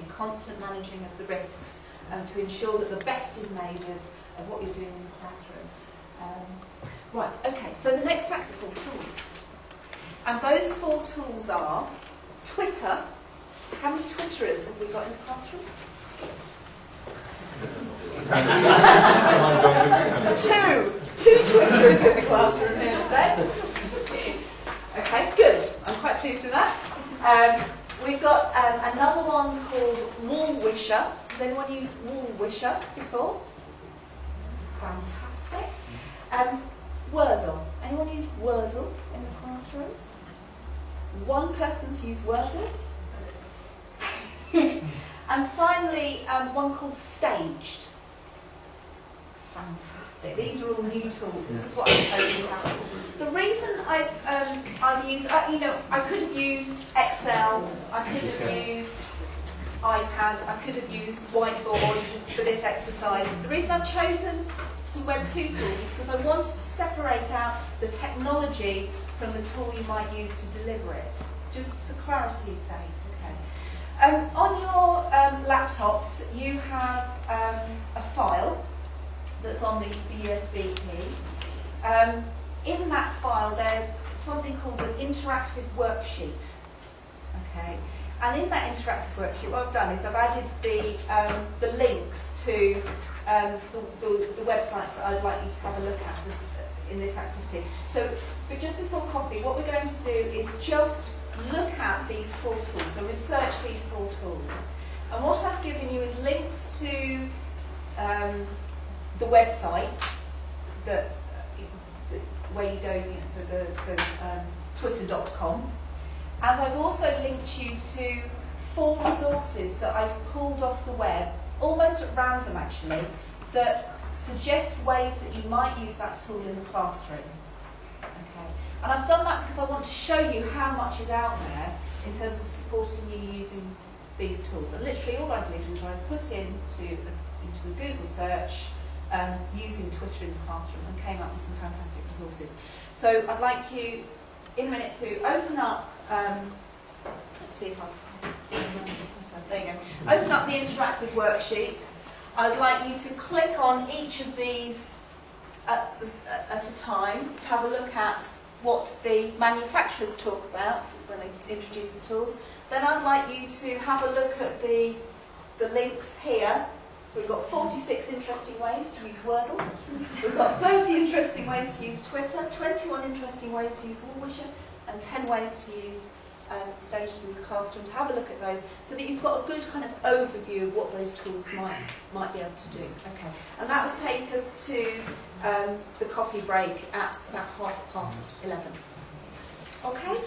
constant managing of the risks to ensure that the best is made of what you're doing in the classroom. Right, okay, so the next factor is 4 tools. And those 4 tools are Twitter. How many Twitterers have we got in the classroom? 2 Twitterers in the classroom here today. Okay, good. I'm quite pleased with that. We've got another one called Woolwisher. Has anyone used Woolwisher before? Fantastic. Wordle. Anyone used Wordle in the classroom? One person's used Wordle. And finally, one called Staged. Fantastic. These are all new tools. This is what I'm hoping you have. The reason I've used, I could have used Excel, I could have used iPad, I could have used Whiteboard for this exercise. The reason I've chosen some Web 2 tools is because I wanted to separate out the technology from the tool you might use to deliver it, just for clarity's sake. Okay. On your laptops, you have a file that's on the USB key. In that file, there's something called an interactive worksheet. Okay. And in that interactive worksheet, what I've done is I've added the links to the websites that I'd like you to have a look at in this activity. So, but just before coffee, what we're going to do is just look at these 4 tools, so research these 4 tools. And what I've given you is links to the websites that where you go, so twitter.com. And I've also linked you to 4 resources that I've pulled off the web, almost at random actually, that suggest ways that you might use that tool in the classroom. Okay. And I've done that because I want to show you how much is out there in terms of supporting you using these tools. And literally all I did was I put into a Google search using Twitter in the classroom and came up with some fantastic resources. So I'd like you, in a minute, to open up, let's see if there you go. Open up the interactive worksheet. I'd like you to click on each of these at a time to have a look at what the manufacturers talk about when they introduce the tools. Then I'd like you to have a look at the links here. So we've got 46 interesting ways to use Wordle. We've got 30 interesting ways to use Twitter, 21 interesting ways to use Woolwisher, and 10 ways to use Staged in the classroom. To have a look at those so that you've got a good kind of overview of what those tools might be able to do. Okay, and that will take us to the coffee break at about 11:30. Okay.